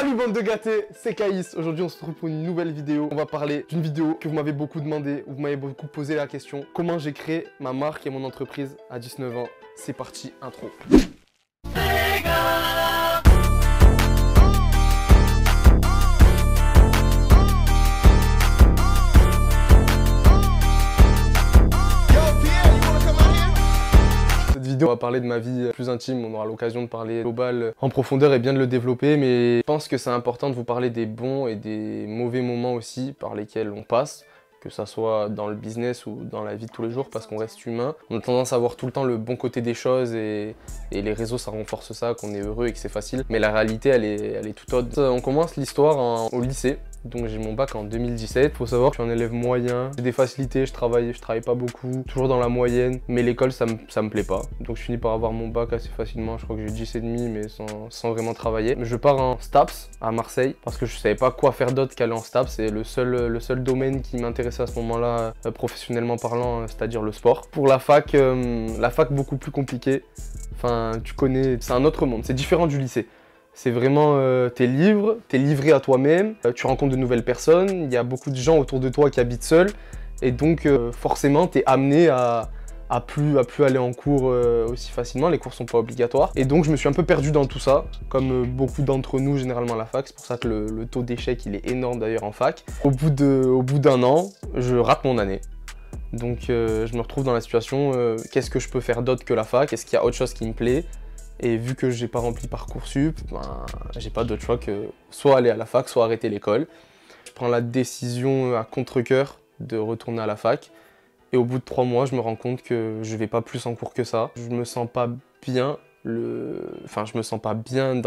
Salut bande de gâtés, c'est Caïs. Aujourd'hui on se retrouve pour une nouvelle vidéo. On va parler d'une vidéo que vous m'avez beaucoup demandé, où vous m'avez beaucoup posé la question. Comment j'ai créé ma marque et mon entreprise à 19 ans. C'est parti, intro. On va parler de ma vie plus intime, on aura l'occasion de parler global en profondeur et bien de le développer, mais je pense que c'est important de vous parler des bons et des mauvais moments aussi par lesquels on passe, que ça soit dans le business ou dans la vie de tous les jours, parce qu'on reste humain. On a tendance à voir tout le temps le bon côté des choses et les réseaux ça renforce ça, qu'on est heureux et que c'est facile, mais la réalité elle est tout autre. On commence l'histoire au lycée. Donc j'ai mon bac en 2017, faut savoir que je suis un élève moyen, j'ai des facilités, je travaille pas beaucoup, toujours dans la moyenne, mais l'école ça me plaît pas. Donc je finis par avoir mon bac assez facilement, je crois que j'ai 10,5 mais sans vraiment travailler. Je pars en STAPS à Marseille parce que je savais pas quoi faire d'autre qu'aller en STAPS, c'est le seul domaine qui m'intéressait à ce moment-là, professionnellement parlant, c'est-à-dire le sport. Pour la fac beaucoup plus compliquée, enfin tu connais, c'est un autre monde, c'est différent du lycée. C'est vraiment, t'es livré à toi-même, tu rencontres de nouvelles personnes, il y a beaucoup de gens autour de toi qui habitent seuls, et donc forcément t'es amené à plus aller en cours aussi facilement, les cours sont pas obligatoires. Et donc je me suis un peu perdu dans tout ça, comme beaucoup d'entre nous généralement à la fac, c'est pour ça que le taux d'échec il est énorme d'ailleurs en fac. Au bout d'un an, je rate mon année. Donc je me retrouve dans la situation, qu'est-ce que je peux faire d'autre que la fac, est-ce qu'il y a autre chose qui me plaît? Et vu que j'ai pas rempli Parcoursup, j'ai pas d'autre choix que soit aller à la fac, soit arrêter l'école. Je prends la décision à contre-cœur de retourner à la fac. Et au bout de 3 mois, je me rends compte que je vais pas plus en cours que ça. Je me sens pas bien. Je me sens pas bien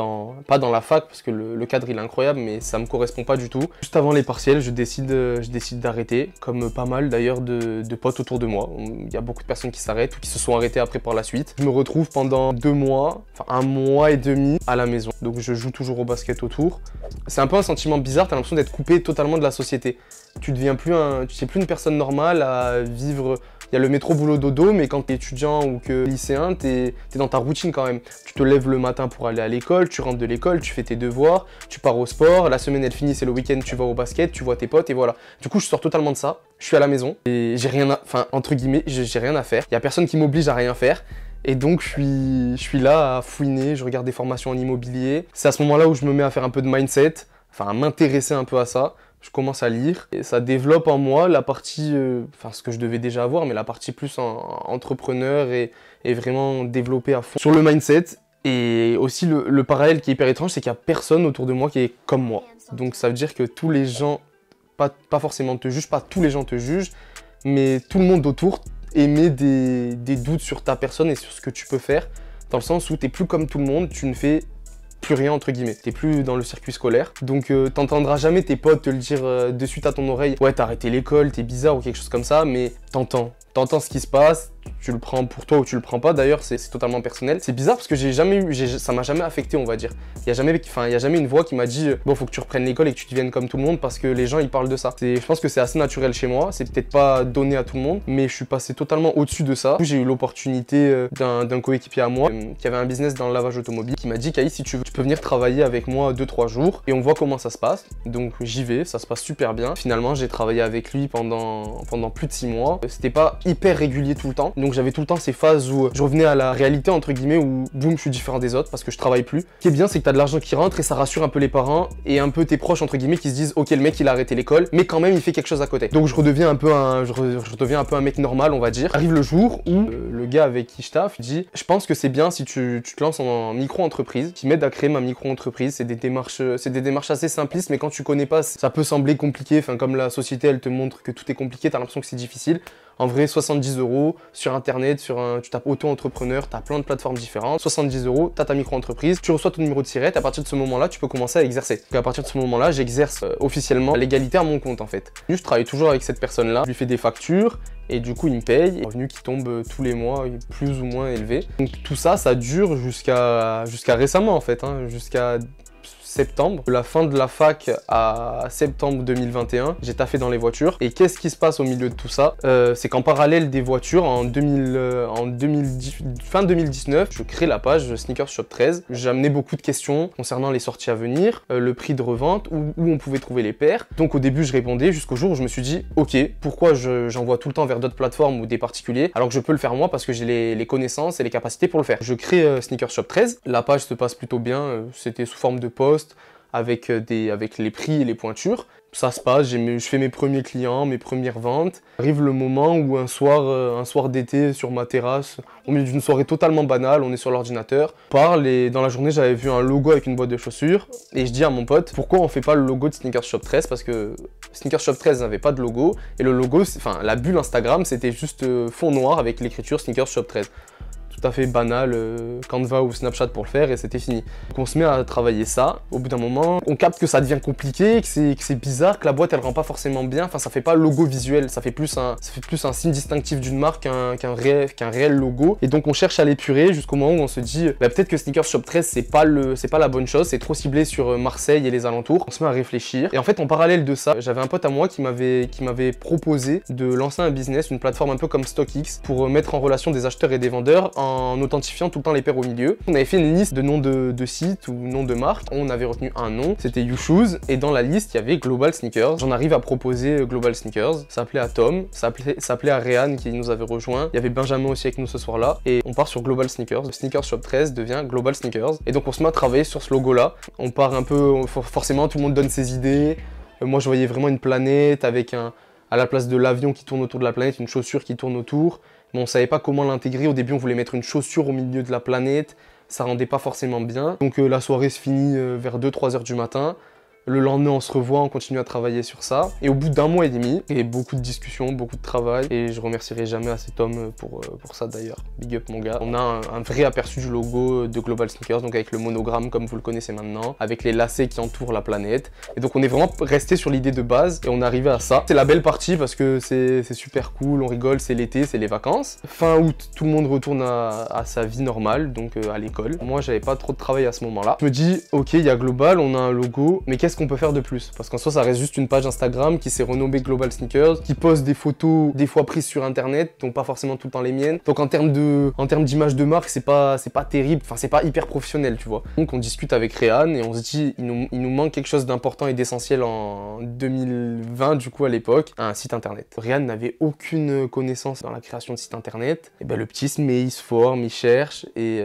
pas dans la fac parce que le cadre il est incroyable, mais ça me correspond pas du tout. Juste avant les partiels, je décide d'arrêter, comme pas mal d'ailleurs de potes autour de moi. Il y a beaucoup de personnes qui s'arrêtent ou qui se sont arrêtées après par la suite. Je me retrouve pendant 2 mois, enfin 1 mois et demi à la maison. Donc je joue toujours au basket autour. C'est un peu un sentiment bizarre, t'as l'impression d'être coupé totalement de la société. Tu sais plus une personne normale à vivre. Il y a le métro boulot dodo, mais quand tu es étudiant ou que lycéen, tu es dans ta routine quand même. Tu te lèves le matin pour aller à l'école, tu rentres de l'école, tu fais tes devoirs, tu pars au sport, la semaine elle finit, c'est le week-end, tu vas au basket, tu vois tes potes et voilà. Du coup, je sors totalement de ça, je suis à la maison et j'ai rien entre guillemets, j'ai rien à faire. Il y a personne qui m'oblige à rien faire. Et donc je suis là à fouiner, je regarde des formations en immobilier. C'est à ce moment-là où je me mets à faire un peu de mindset, à m'intéresser un peu à ça. Je commence à lire et ça développe en moi la partie, ce que je devais déjà avoir, mais la partie plus entrepreneur et vraiment développée à fond sur le mindset. Et aussi le parallèle qui est hyper étrange, c'est qu'il n'y a personne autour de moi qui est comme moi. Donc ça veut dire que tous les gens, pas forcément te jugent, pas tous les gens te jugent, mais tout le monde autour émet des doutes sur ta personne et sur ce que tu peux faire, dans le sens où tu n'es plus comme tout le monde, tu ne fais plus rien entre guillemets, t'es plus dans le circuit scolaire, donc t'entendras jamais tes potes te le dire de suite à ton oreille, ouais t'as arrêté l'école, t'es bizarre ou quelque chose comme ça, mais t'entends ce qui se passe, tu le prends pour toi ou tu le prends pas, d'ailleurs c'est totalement personnel. C'est bizarre parce que ça m'a jamais affecté on va dire. Il y a jamais une voix qui m'a dit bon faut que tu reprennes l'école et que tu deviennes comme tout le monde parce que les gens ils parlent de ça. Je pense que c'est assez naturel chez moi, c'est peut-être pas donné à tout le monde, mais je suis passé totalement au-dessus de ça. J'ai eu l'opportunité d'un coéquipier à moi qui avait un business dans le lavage automobile qui m'a dit Caïs si tu veux tu peux venir travailler avec moi 2-3 jours et on voit comment ça se passe. Donc j'y vais, ça se passe super bien. Finalement j'ai travaillé avec lui pendant plus de 6 mois. C'était pas hyper régulier tout le temps. Donc j'avais tout le temps ces phases où je revenais à la réalité entre guillemets où boum je suis différent des autres parce que je travaille plus. Ce qui est bien c'est que tu as de l'argent qui rentre et ça rassure un peu les parents et un peu tes proches entre guillemets qui se disent ok le mec il a arrêté l'école mais quand même il fait quelque chose à côté. Donc je redeviens un peu un mec normal on va dire. Arrive le jour où le gars avec qui je taffe dit je pense que c'est bien si tu te lances en micro-entreprise, qui m'aide à créer ma micro-entreprise. C'est des démarches assez simplistes mais quand tu connais pas ça peut sembler compliqué, comme la société elle te montre que tout est compliqué, t'as l'impression que c'est difficile. En vrai, 70 € sur internet, tu tapes auto-entrepreneur, tu as plein de plateformes différentes. 70 €, tu as ta micro-entreprise, tu reçois ton numéro de SIRET. À partir de ce moment-là, tu peux commencer à exercer. Donc à partir de ce moment-là, j'exerce officiellement l'égalité à mon compte en fait. Je travaille toujours avec cette personne-là, je lui fais des factures et du coup il me paye. Un revenu qui tombe tous les mois, plus ou moins élevé. Donc tout ça, ça dure jusqu'à récemment en fait, jusqu'à septembre. De la fin de la fac à septembre 2021, j'ai taffé dans les voitures. Et qu'est-ce qui se passe au milieu de tout ça? C'est qu'en parallèle des voitures, fin 2019, je crée la page Sneakers Shop 13. J'amenais beaucoup de questions concernant les sorties à venir, le prix de revente, où on pouvait trouver les paires. Donc au début, je répondais jusqu'au jour où je me suis dit, ok, pourquoi j'envoie tout le temps vers d'autres plateformes ou des particuliers alors que je peux le faire moi parce que j'ai les connaissances et les capacités pour le faire. Je crée Sneakers Shop 13. La page se passe plutôt bien. C'était sous forme de post avec les prix et les pointures. Ça se passe, je fais mes premiers clients, mes premières ventes. Arrive le moment où un soir d'été sur ma terrasse, au milieu d'une soirée totalement banale, on est sur l'ordinateur, on parle et dans la journée j'avais vu un logo avec une boîte de chaussures et je dis à mon pote pourquoi on fait pas le logo de Sneakers Shop 13 parce que Sneakers Shop 13 n'avait pas de logo et le logo, enfin la bulle Instagram c'était juste fond noir avec l'écriture Sneakers Shop 13. Tout à fait banal, Canva ou Snapchat pour le faire et c'était fini. Donc on se met à travailler ça, au bout d'un moment, on capte que ça devient compliqué, que c'est bizarre, que la boîte elle rend pas forcément bien, enfin ça fait pas logo visuel, ça fait plus un signe distinctif d'une marque qu'un réel logo. Et donc on cherche à l'épurer jusqu'au moment où on se dit bah, peut-être que Sneakers Shop 13 c'est pas la bonne chose, c'est trop ciblé sur Marseille et les alentours. On se met à réfléchir et en fait en parallèle de ça, j'avais un pote à moi qui m'avait proposé de lancer un business, une plateforme un peu comme StockX pour mettre en relation des acheteurs et des vendeurs en authentifiant tout le temps les paires au milieu. On avait fait une liste de noms de sites ou noms de marques. On avait retenu un nom, c'était YouShoes, et dans la liste, il y avait Global Sneakers. J'en arrive à proposer Global Sneakers. Ça s'appelait à Tom, ça s'appelait à Réan qui nous avait rejoint. Il y avait Benjamin aussi avec nous ce soir-là. Et on part sur Global Sneakers. Sneakers Shop 13 devient Global Sneakers. Et donc on se met à travailler sur ce logo-là. On part un peu, forcément tout le monde donne ses idées. Moi je voyais vraiment une planète avec à la place de l'avion qui tourne autour de la planète, une chaussure qui tourne autour. Mais on savait pas comment l'intégrer. Au début, on voulait mettre une chaussure au milieu de la planète. Ça rendait pas forcément bien. Donc la soirée se finit vers 2-3 heures du matin. Le lendemain, on se revoit, on continue à travailler sur ça. Et au bout d'un mois et demi, il y a beaucoup de discussions, beaucoup de travail. Et je remercierai jamais assez Tom pour ça d'ailleurs. Big up mon gars. On a un vrai aperçu du logo de Global Sneakers, donc avec le monogramme comme vous le connaissez maintenant, avec les lacets qui entourent la planète. Et donc on est vraiment resté sur l'idée de base et on est arrivé à ça. C'est la belle partie parce que c'est super cool, on rigole, c'est l'été, c'est les vacances. Fin août, tout le monde retourne à sa vie normale, donc à l'école. Moi, j'avais pas trop de travail à ce moment-là. Je me dis, ok, il y a Global, on a un logo, mais qu'est-ce qu'on peut faire de plus? Parce qu'en soi, ça reste juste une page Instagram qui s'est renommée Global Sneakers, qui poste des photos des fois prises sur internet, donc pas forcément tout le temps les miennes. Donc en termes d'image de marque, c'est pas terrible, enfin c'est pas hyper professionnel, tu vois. Donc on discute avec Réan et on se dit, il nous manque quelque chose d'important et d'essentiel en 2020, du coup à l'époque, un site internet. Réan n'avait aucune connaissance dans la création de site internet. Et ben le petit se met, il se forme, il cherche et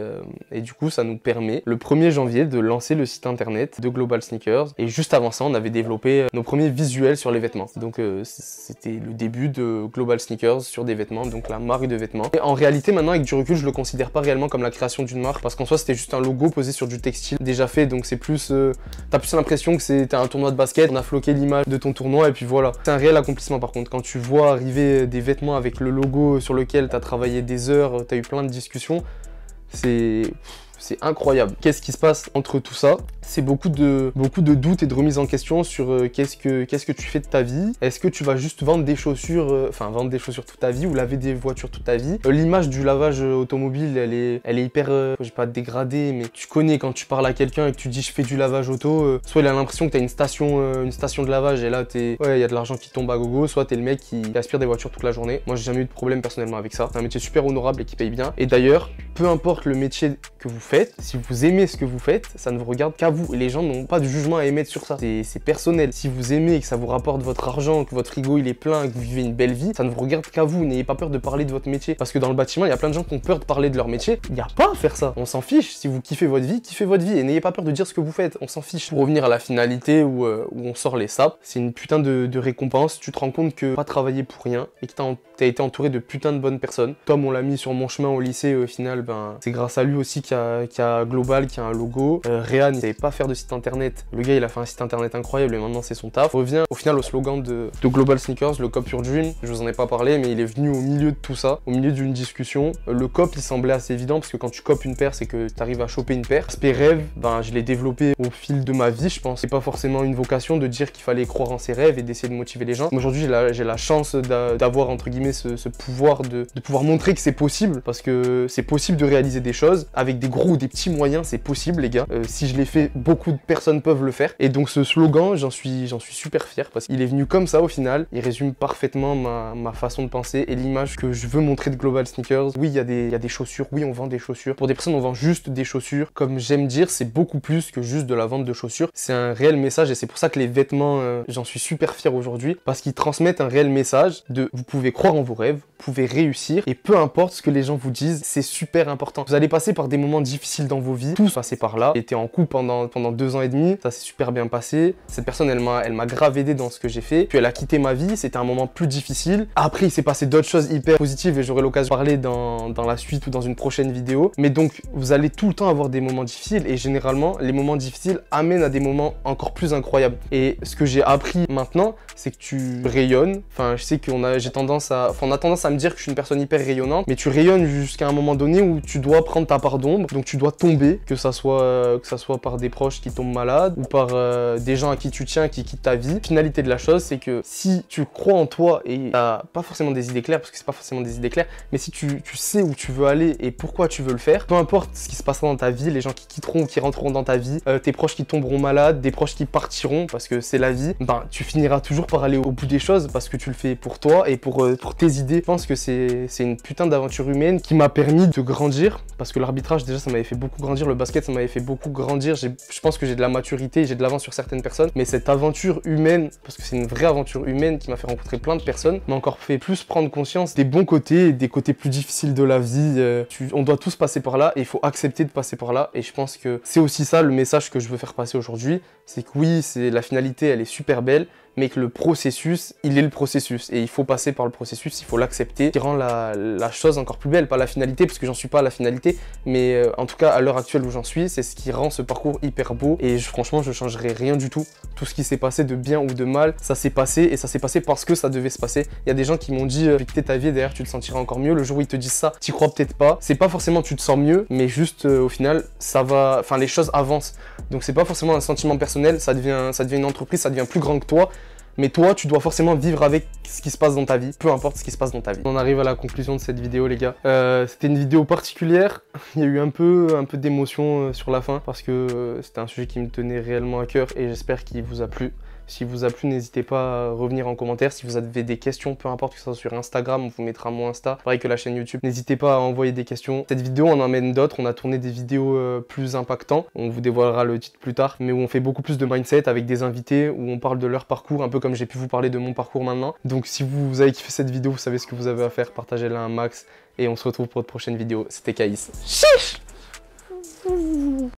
du coup ça nous permet le 1er janvier de lancer le site internet de Global Sneakers. Et juste avant ça, on avait développé nos premiers visuels sur les vêtements. Donc c'était le début de Global Sneakers sur des vêtements, donc la marque de vêtements. Et en réalité, maintenant avec du recul, je le considère pas réellement comme la création d'une marque parce qu'en soi, c'était juste un logo posé sur du textile déjà fait. Donc c'est plus, t'as plus l'impression que c'était un tournoi de basket, on a floqué l'image de ton tournoi et puis voilà. C'est un réel accomplissement par contre. Quand tu vois arriver des vêtements avec le logo sur lequel t'as travaillé des heures, t'as eu plein de discussions, c'est incroyable. Qu'est-ce qui se passe entre tout ça? C'est beaucoup de doutes et de remises en question sur qu'est-ce que tu fais de ta vie. Est-ce que tu vas juste vendre des chaussures, vendre des chaussures toute ta vie ou laver des voitures toute ta vie? L'image du lavage automobile, elle est hyper, je vais pas dégradée, mais tu connais quand tu parles à quelqu'un et que tu dis je fais du lavage auto, soit il a l'impression que t'as une station de lavage et là ouais, il y a de l'argent qui tombe à gogo, soit t'es le mec qui aspire des voitures toute la journée. Moi j'ai jamais eu de problème personnellement avec ça. C'est un métier super honorable et qui paye bien. Et d'ailleurs, peu importe le métier que vous faites, si vous aimez ce que vous faites, ça ne vous regarde qu'à vous. Et les gens n'ont pas de jugement à émettre sur ça. C'est personnel. Si vous aimez et que ça vous rapporte votre argent, que votre frigo il est plein, que vous vivez une belle vie, ça ne vous regarde qu'à vous. N'ayez pas peur de parler de votre métier. Parce que dans le bâtiment, il y a plein de gens qui ont peur de parler de leur métier. Il n'y a pas à faire ça. On s'en fiche. Si vous kiffez votre vie, kiffez votre vie. Et n'ayez pas peur de dire ce que vous faites. On s'en fiche. Pour revenir à la finalité où on sort les sapes, c'est une putain de récompense. Tu te rends compte que pas travailler pour rien et que t'as été entouré de putain de bonnes personnes. Tom, on l'a mis sur mon chemin au lycée. Au final, c'est grâce à lui aussi qu'il y a Global, qui a un logo. Réan, il savait pas faire de site internet. Le gars, il a fait un site internet incroyable et maintenant c'est son taf. On revient au final au slogan de Global Sneakers, le Cop Your Dream. Je vous en ai pas parlé, mais il est venu au milieu de tout ça, au milieu d'une discussion. Le cop, il semblait assez évident parce que quand tu copes une paire, c'est que tu arrives à choper une paire. L'aspect rêve, je l'ai développé au fil de ma vie, je pense. C'est pas forcément une vocation de dire qu'il fallait croire en ses rêves et d'essayer de motiver les gens. Aujourd'hui, j'ai la chance d'avoir entre guillemets ce pouvoir de pouvoir montrer que c'est possible, parce que c'est possible de réaliser des choses avec des gros ou des petits moyens, c'est possible les gars. Si je l'ai fait, beaucoup de personnes peuvent le faire. Et donc ce slogan, j'en suis super fier parce qu'il est venu comme ça au final. Il résume parfaitement ma façon de penser et l'image que je veux montrer de Global Sneakers. Oui, il y a des chaussures, oui, on vend des chaussures. Pour des personnes, on vend juste des chaussures. Comme j'aime dire, c'est beaucoup plus que juste de la vente de chaussures. C'est un réel message et c'est pour ça que les vêtements, j'en suis super fier aujourd'hui parce qu'ils transmettent un réel message de vous pouvez croire en vos rêves, vous pouvez réussir et peu importe ce que les gens vous disent, c'est super important. Vous allez passer par des moments difficiles dans vos vies, tous passés par là. J'étais en couple pendant 2 ans et demi, ça s'est super bien passé. Cette personne, elle m'a grave aidé dans ce que j'ai fait. Puis elle a quitté ma vie, c'était un moment plus difficile. Après, il s'est passé d'autres choses hyper positives et j'aurai l'occasion de parler dans la suite ou dans une prochaine vidéo. Mais donc, vous allez tout le temps avoir des moments difficiles et généralement, les moments difficiles amènent à des moments encore plus incroyables. Et ce que j'ai appris maintenant, c'est que tu rayonnes. Enfin, je sais qu'on a tendance à me dire que je suis une personne hyper rayonnante, mais tu rayonnes jusqu'à un moment donné où tu dois prendre ta part d'ombre, donc tu dois tomber, que ça soit par des proches qui tombent malades ou par des gens à qui tu tiens qui quittent ta vie. La finalité de la chose, c'est que si tu crois en toi et t'as pas forcément des idées claires, parce que c'est pas forcément des idées claires, mais si tu sais où tu veux aller et pourquoi tu veux le faire, peu importe ce qui se passera dans ta vie, les gens qui quitteront ou qui rentreront dans ta vie, tes proches qui tomberont malades, des proches qui partiront parce que c'est la vie, ben tu finiras toujours par aller au bout des choses parce que tu le fais pour toi et pour tes idées. Je pense que c'est une putain d'aventure humaine qui m'a permis de grandir parce que l'arbitrage déjà ça m'avait fait beaucoup grandir, le basket ça m'avait fait beaucoup grandir. Je pense que j'ai de la maturité, j'ai de l'avance sur certaines personnes, mais cette aventure humaine, parce que c'est une vraie aventure humaine qui m'a fait rencontrer plein de personnes, m'a encore fait plus prendre conscience des bons côtés et des côtés plus difficiles de la vie. On doit tous passer par là et il faut accepter de passer par là et je pense que c'est aussi ça le message que je veux faire passer aujourd'hui, c'est que oui, la finalité elle est super belle, mais que le processus, il est le processus et il faut passer par le processus, il faut l'accepter, qui rend la chose encore plus belle, pas la finalité, parce que j'en suis pas à la finalité, mais en tout cas à l'heure actuelle où j'en suis, c'est ce qui rend ce parcours hyper beau et franchement je changerai rien du tout. Tout ce qui s'est passé de bien ou de mal, ça s'est passé et ça s'est passé parce que ça devait se passer. Il y a des gens qui m'ont dit quitter ta vie et derrière tu te sentiras encore mieux. Le jour où ils te disent ça, t'y crois peut-être pas. C'est pas forcément tu te sens mieux, mais juste au final ça va, enfin les choses avancent. Donc c'est pas forcément un sentiment personnel, ça devient une entreprise, ça devient plus grand que toi. Mais toi, tu dois forcément vivre avec ce qui se passe dans ta vie, peu importe ce qui se passe dans ta vie. On arrive à la conclusion de cette vidéo, les gars. C'était une vidéo particulière. Il y a eu un peu d'émotion sur la fin parce que c'était un sujet qui me tenait réellement à cœur et j'espère qu'il vous a plu. Si vous a plu, n'hésitez pas à revenir en commentaire. Si vous avez des questions, peu importe que ce soit sur Instagram, on vous mettra mon Insta, pareil que la chaîne YouTube. N'hésitez pas à envoyer des questions. Cette vidéo, on en emmène d'autres. On a tourné des vidéos plus impactantes. On vous dévoilera le titre plus tard. Mais où on fait beaucoup plus de mindset avec des invités, où on parle de leur parcours, un peu comme j'ai pu vous parler de mon parcours maintenant. Donc si vous avez kiffé cette vidéo, vous savez ce que vous avez à faire. Partagez-la un max. Et on se retrouve pour de prochaines vidéos. C'était Caïs. Chiche.